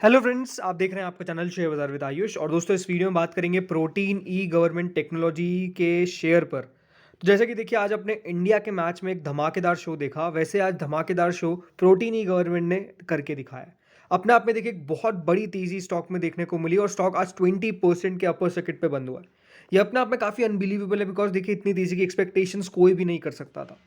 Hello friends, आप देख रहे हैं आपका चैनल शेयर बाजार विद आयुष। और दोस्तों, इस वीडियो में बात करेंगे प्रोटीन ई गवर्नमेंट टेक्नोलॉजी के शेयर पर। तो जैसे कि देखिए, आज अपने इंडिया के मैच में एक धमाकेदार शो देखा, वैसे आज धमाकेदार शो प्रोटीन ई गवर्नमेंट ने करके दिखाया। अपने आप में देखिए एक बहुत बड़ी तेजी स्टॉक में देखने को मिली और स्टॉक आज 20% के अपर सर्किट पे बंद हुआ है। ये अपने आप में काफ़ी अनबिलीवेबल है, बिकॉज देखिए इतनी तेजी की एक्सपेक्टेशंस कोई भी नहीं कर सकता था।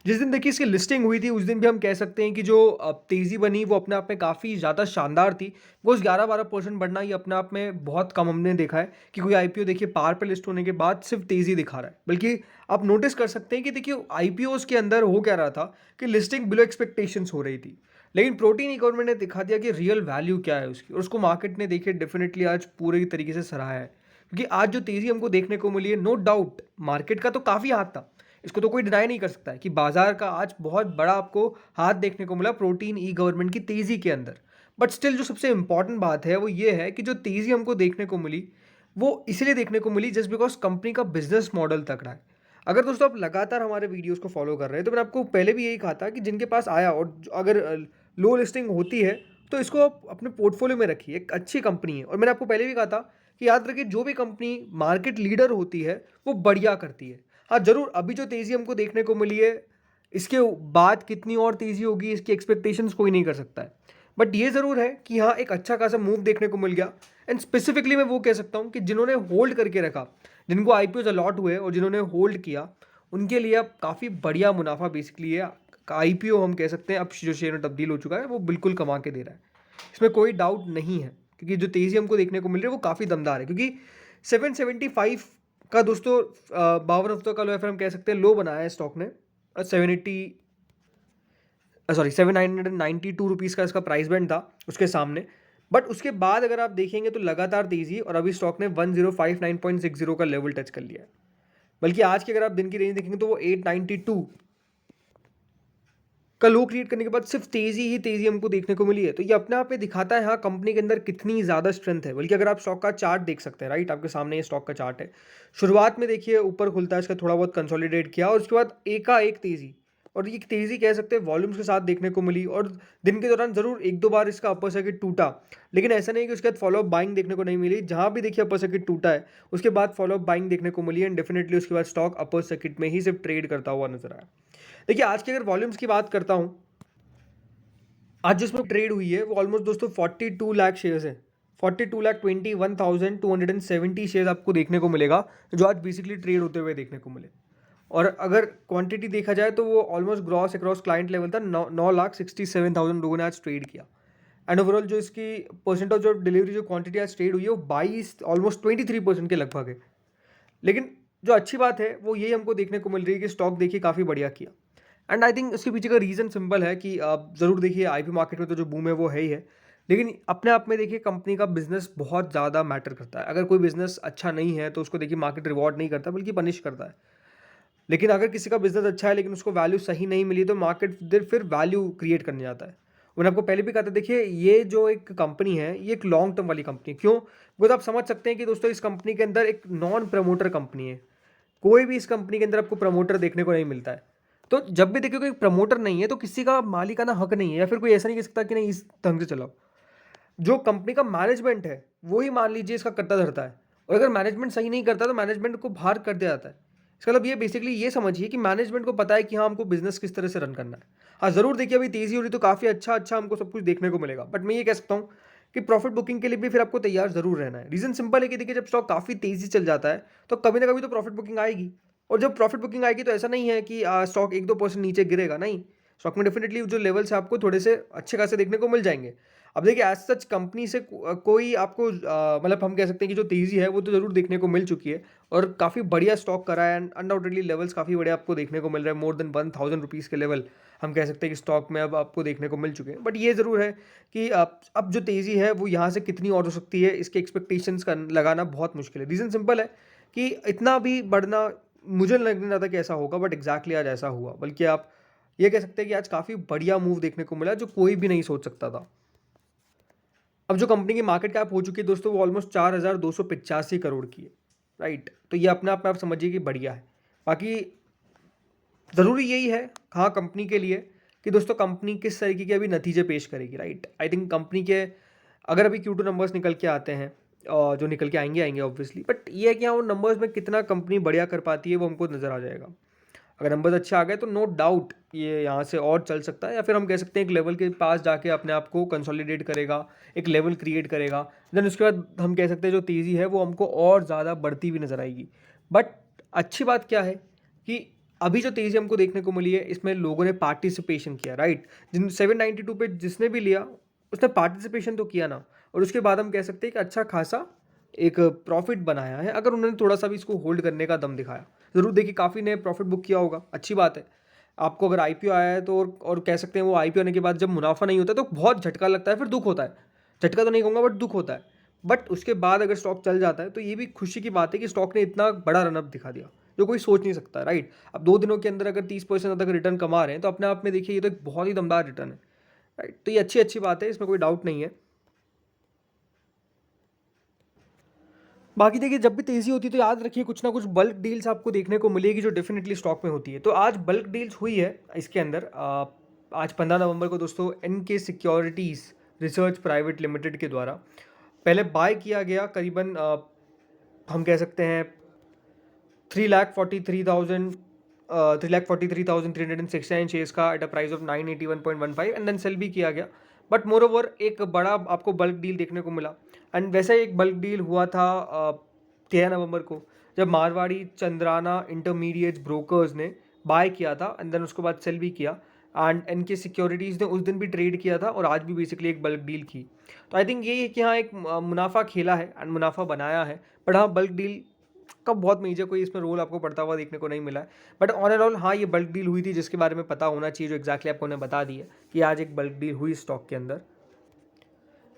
जिस दिन देखिए इसकी लिस्टिंग हुई थी, उस दिन भी हम कह सकते हैं कि जो तेज़ी बनी वो अपने आप में काफ़ी ज़्यादा शानदार थी। वो 11-12% बढ़ना ये अपने आप में बहुत कम हमने देखा है कि कोई आईपीओ देखिए पार पे लिस्ट होने के बाद सिर्फ तेज़ी दिखा रहा है। बल्कि आप नोटिस कर सकते हैं कि देखिए आईपीओज़ के अंदर हो क्या रहा था कि लिस्टिंग बिलो एक्सपेक्टेशंस हो रही थी। लेकिन प्रोटीन ई गवर्नमेंट ने दिखा दिया कि रियल वैल्यू क्या है उसकी, और उसको मार्केट ने देखिए डेफिनेटली आज पूरे तरीके से सराहा है। क्योंकि आज जो तेज़ी हमको देखने को मिली है, नो डाउट मार्केट का तो काफ़ी हाथ था। इसको तो कोई डिनाई नहीं कर सकता है कि बाजार का आज बहुत बड़ा आपको हाथ देखने को मिला प्रोटीन ई गवर्नमेंट की तेज़ी के अंदर। बट स्टिल जो सबसे इंपॉर्टेंट बात है वो ये है कि जो तेज़ी हमको देखने को मिली, वो इसलिए देखने को मिली जस्ट बिकॉज कंपनी का बिजनेस मॉडल तगड़ा है। अगर दोस्तों आप लगातार हमारे वीडियोस को फॉलो कर रहे हैं, तो मैंने आपको पहले भी यही कहा था कि जिनके पास आया और अगर लो लिस्टिंग होती है, तो इसको आप अपने पोर्टफोलियो में रखिए। एक अच्छी कंपनी है, और मैंने आपको पहले भी कहा था कि याद रखिए जो भी कंपनी मार्केट लीडर होती है वो बढ़िया करती है। हाँ, ज़रूर अभी जो तेज़ी हमको देखने को मिली है, इसके बाद कितनी और तेज़ी होगी इसकी एक्सपेक्टेशंस कोई नहीं कर सकता है। बट ये ज़रूर है कि हाँ, एक अच्छा खासा मूव देखने को मिल गया। एंड स्पेसिफिकली मैं वो कह सकता हूँ कि जिन्होंने होल्ड करके रखा, जिनको आईपीओज अलॉट हुए और जिन्होंने होल्ड किया, उनके लिए अब काफ़ी बढ़िया मुनाफा बेसिकली है। आईपीओ हम कह सकते हैं अब जो शेयर में तब्दील हो चुका है, वो बिल्कुल कमा के दे रहा है। इसमें कोई डाउट नहीं है, क्योंकि जो तेज़ी हमको देखने को मिल रही है वो काफ़ी दमदार है। क्योंकि 775 का दोस्तों 52 हफ्तों का लो, या फिर हम कह सकते हैं लो बनाया है स्टॉक ने। 780 सॉरी 792 रुपीज़ का इसका प्राइस बैंड था उसके सामने। बट उसके बाद अगर आप देखेंगे तो लगातार तेज़ी, और अभी स्टॉक ने 1059.60 का लेवल टच कर लिया है। बल्कि आज की अगर आप दिन की रेंज देखेंगे तो वो 892 का लो क्रिएट करने के बाद सिर्फ तेज़ी ही तेज़ी हमको देखने को मिली है। तो ये अपने आप में दिखाता है हाँ, कंपनी के अंदर कितनी ज़्यादा स्ट्रेंथ है। बल्कि अगर आप स्टॉक का चार्ट देख सकते हैं, राइट, आपके सामने ये स्टॉक का चार्ट है। शुरुआत में देखिए ऊपर खुलता है, इसका थोड़ा बहुत कंसोलिडेट किया और उसके बाद एकाएक तेज़ी, और ये तेज़ी कह सकते हैं वॉल्यूम्स के साथ देखने को मिली। और दिन के दौरान ज़रूर एक दो बार इसका अपर सर्किट टूटा, लेकिन ऐसा नहीं कि उसके बाद फॉलोअप बाइंग देखने को नहीं मिली। जहाँ भी देखिए अपर सर्किट टूटा है, उसके बाद फॉलोअप बाइंग देखने को मिली, एंड डेफिनेटली उसके बाद स्टॉक अपर सर्किट में ही सिर्फ ट्रेड करता हुआ नजर आया। देखिए आज की अगर वॉल्यूम्स की बात करता हूँ, आज जिसमें ट्रेड हुई है वो ऑलमोस्ट दोस्तों 42 लाख शेयर्स है। 42,21,270 शेयर्स आपको देखने को मिलेगा, जो आज बेसिकली ट्रेड होते हुए देखने को मिले। और अगर क्वांटिटी देखा जाए तो वो almost gross across client level था। 9,67,000 लोगों ने आज ट्रेड किया। एंड ओवरऑल जो इसकी परसेंटेज ऑफ डिलीवरी, जो क्वांटिटी आज ट्रेड हुई है, वो 22 ऑलमोस्ट 23% के लगभग है। लेकिन जो अच्छी बात है वो यही हमको देखने को मिल रही है कि स्टॉक देखिए काफ़ी बढ़िया किया। एंड आई थिंक उसके पीछे का रीज़न सिंपल है कि आप ज़रूर देखिए आईपी मार्केट में तो जो बूम है वो है ही है। लेकिन अपने आप में देखिए कंपनी का बिजनेस बहुत ज़्यादा मैटर करता है। अगर कोई बिजनेस अच्छा नहीं है तो उसको देखिए मार्केट रिवॉर्ड नहीं करता, बल्कि पनिश करता है। लेकिन अगर किसी का बिजनेस अच्छा है लेकिन उसको वैल्यू सही नहीं मिली, तो मार्केट फिर वैल्यू क्रिएट करने जाता है। मैंने आपको पहले भी कहा था, देखिए ये जो एक कंपनी है ये एक लॉन्ग टर्म वाली कंपनी है। क्यों? बिकॉज आप समझ सकते हैं कि दोस्तों इस कंपनी के अंदर एक नॉन प्रमोटर कंपनी है। कोई भी इस कंपनी के अंदर आपको प्रमोटर देखने को नहीं मिलता है। तो जब भी देखिए कोई प्रमोटर नहीं है, तो किसी का मालिकाना हक नहीं है, या फिर कोई ऐसा नहीं कह सकता कि नहीं इस ढंग से चलाओ। जो कंपनी का मैनेजमेंट है वो ही मान लीजिए इसका कट्टा धरता है, और अगर मैनेजमेंट सही नहीं करता तो मैनेजमेंट को बाहर कर दिया जाता है। इसका मतलब ये बेसिकली ये समझिए कि मैनेजमेंट को पता है कि हाँ, हमको बिजनेस किस तरह से रन करना है। हाँ, ज़रूर देखिए अभी तेज़ी हो रही तो काफ़ी अच्छा अच्छा हमको सब कुछ देखने को मिलेगा। बट मैं ये कह सकता हूँ कि प्रॉफिट बुकिंग के लिए भी फिर आपको तैयार ज़रूर रहना है। रीज़न सिंपल है कि देखिए जब स्टॉक काफ़ी तेज़ी चल जाता है, तो कभी ना कभी तो प्रॉफिट बुकिंग आएगी। और जब प्रॉफिट बुकिंग आएगी तो ऐसा नहीं है कि स्टॉक 1-2% नीचे गिरेगा, नहीं। स्टॉक में डेफिनेटली जो लेवल्स है आपको थोड़े से अच्छे खासे देखने को मिल जाएंगे। अब देखिए एज सच कंपनी से कोई आपको मतलब हम कह सकते हैं कि जो तेज़ी है वो तो ज़रूर देखने को मिल चुकी है, और काफ़ी बढ़िया स्टॉक करा है। एंड अनडाउटेडली लेवल्स काफ़ी बढ़िया आपको देखने को मिल रहे हैं। मोर देन 1,000 रुपीज़ के लेवल हम कह सकते हैं कि स्टॉक में अब आपको देखने को मिल चुके हैं। बट ये ज़रूर है कि अब जो तेज़ी है वो यहाँ से कितनी और हो सकती है, इसके एक्सपेक्टेशंस का लगाना बहुत मुश्किल है। रीज़न सिंपल है कि इतना भी बढ़ना मुझे लगने नहीं था कि ऐसा होगा, बट एग्जैक्टली आज ऐसा हुआ। बल्कि आप ये कह सकते हैं कि आज काफ़ी बढ़िया मूव देखने को मिला, जो कोई भी नहीं सोच सकता था। अब जो कंपनी की मार्केट कैप हो चुकी है दोस्तों, वो ऑलमोस्ट 4,285 करोड़ की है, राइट। तो ये अपने आप में आप समझिए कि बढ़िया है। बाकी ज़रूरी यही है हाँ कंपनी के लिए कि दोस्तों कंपनी किस तरीके के अभी नतीजे पेश करेगी, राइट। आई थिंक कंपनी के अगर अभी Q2 नंबर्स निकल के आते हैं जो निकल के आएंगे ऑब्वियसली, बट ये है कि हाँ, उन नंबर्स में कितना कंपनी बढ़िया कर पाती है वो हमको नज़र आ जाएगा। अगर नंबर्स अच्छे आ गए तो नो डाउट ये यहाँ से और चल सकता है, या फिर हम कह सकते हैं एक लेवल के पास जाके अपने आप को कंसोलिडेट करेगा, एक लेवल क्रिएट करेगा। देन उसके बाद हम कह सकते हैं जो तेज़ी है वो हमको और ज़्यादा बढ़ती हुई नज़र आएगी। बट अच्छी बात क्या है कि अभी जो तेज़ी हमको देखने को मिली है इसमें लोगों ने पार्टिसिपेशन किया, राइट। जिन 792 पे जिसने भी लिया उसने पार्टिसिपेशन तो किया ना, और उसके बाद हम कह सकते हैं कि अच्छा खासा एक प्रॉफिट बनाया है अगर उन्होंने थोड़ा सा भी इसको होल्ड करने का दम दिखाया। ज़रूर देखिए काफ़ी ने प्रॉफिट बुक किया होगा, अच्छी बात है। आपको अगर आईपीओ आया है तो और कह सकते हैं वो आईपीओ आने के बाद जब मुनाफा नहीं होता तो बहुत झटका लगता है, फिर दुख होता है। झटका तो नहीं कहूँगा बट दुख होता है। बट उसके बाद अगर स्टॉक चल जाता है तो ये भी खुशी की बात है कि स्टॉक ने इतना बड़ा रनअप दिखा दिया जो कोई सोच नहीं सकता, राइट। अब 2 दिनों के अंदर अगर 30% तक रिटर्न कमा रहे हैं तो अपने आप में देखिए ये तो एक बहुत ही दमदार रिटर्न है, राइट। तो ये अच्छी अच्छी बात है, इसमें कोई डाउट नहीं है। बाकी देखिए जब भी तेज़ी होती है तो याद रखिए कुछ ना कुछ बल्क डील्स आपको देखने को मिलेगी जो डेफिनेटली स्टॉक में होती है। तो आज बल्क डील्स हुई है इसके अंदर आज 15 नवंबर को दोस्तों NK securities research private limited के द्वारा पहले बाय किया गया करीबन हम कह सकते हैं 3,43,369 शेयर्स का at a price of 981.15 and then sell भी किया गया। बट मोर ओवर एक बड़ा आपको बल्क डील देखने को मिला। एंड वैसे एक बल्क डील हुआ था 13 नवंबर को जब मारवाड़ी चंद्राना इंटरमीडिएट ब्रोकर्स ने बाय किया था एंड देन उसके बाद सेल भी किया। एंड NK सिक्योरिटीज़ ने उस दिन भी ट्रेड किया था और आज भी बेसिकली एक बल्क डील की। तो आई थिंक ये है कि हाँ एक मुनाफा खेला है एंड मुनाफा बनाया है। बट हाँ बल्क डील का बहुत मेजर कोई इसमें रोल आपको पड़ता हुआ देखने को नहीं मिला है। बट ऑन एंड ऑल हाँ ये बल्क डील हुई थी जिसके बारे में पता होना चाहिए, जो एक्जैक्टली आपको उन्हें बता दी है कि आज एक बल्क डील हुई स्टॉक के अंदर।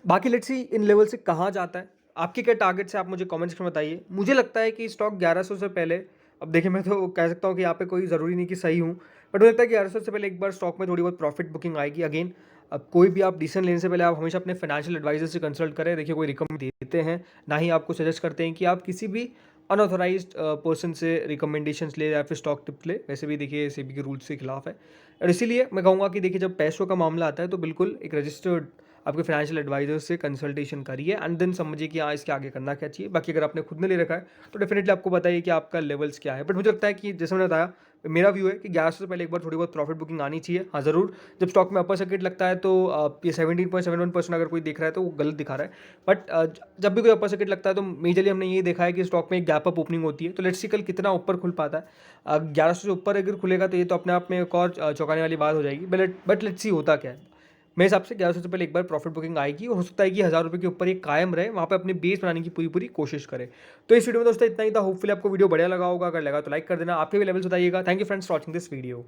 बाकी लेट्स सी इन लेवल से कहाँ जाता है, आपके क्या टारगेट्स है आप मुझे कमेंट्स में बताइए। मुझे लगता है कि स्टॉक 1100 से पहले, अब देखिए मैं तो कह सकता हूँ कि यहाँ पे कोई ज़रूरी नहीं कि सही हूँ, बट मुझे लगता है कि 1100 से पहले एक बार स्टॉक में थोड़ी बहुत प्रॉफिट बुकिंग आएगी अगेन। अब कोई भी आप डिसीजन लेने से पहले आप हमेशा अपने फाइनेंशियल एडवाइजर से कंसल्ट करें। देखिए कोई रिकमेंड देते हैं ना ही आपको सजेस्ट करते हैं कि आप किसी भी अनऑथोराइज्ड पर्सन से रिकमेंडेशंस ले या फिर स्टॉक टिप्स ले। वैसे भी देखिए सेबी के रूल्स के खिलाफ है, और इसीलिए मैं कहूँगा कि देखिए जब पैसों का मामला आता है तो बिल्कुल एक रजिस्टर्ड आपके फाइनेंशियल एडवाइजर से कंसल्टेशन करिए एंड देन समझिए कि हाँ इसके आगे करना क्या चाहिए। बाकी अगर आपने खुद ने ले रखा है तो डेफिनेटली आपको बताइए कि आपका लेवल्स क्या है। बट मुझे लगता है कि जैसे मैंने बताया मेरा व्यू है कि 1100 से पहले एक बार थोड़ी बहुत प्रॉफिट बुकिंग आनी चाहिए। हाँ ज़रूर जब स्टॉक में अपर सर्किट लगता है तो ये 17.71% अगर कोई देख रहा है तो वो गलत दिखा रहा है। बट जब भी कोई अपर सर्किट लगता है तो मेजरली हमने ये देखा है कि स्टॉक में एक गैप अप ओपनिंग होती है। तो लेट्स सी कल कितना ऊपर खुल पाता है। 1100 से ऊपर अगर खुलेगा तो ये तो अपने आप में एक और चौंकाने वाली बात हो जाएगी। बट लेट्स सी होता क्या है। मेरे हिसाब से 1100 से पहले एक बार प्रॉफिट बुकिंग आएगी और हो सकता है कि 1000 रुपये के ऊपर ये कायम रहे, वहाँ पे अपने बेस बनाने की पूरी पूरी कोशिश करे। तो इस वीडियो में दोस्तों इतना ही था। होपफुली आपको वीडियो बढ़िया लगा होगा, अगर लगा तो लाइक कर देना। आपके भी लेवल्स बताइएगा। Thank you friends for watching this video.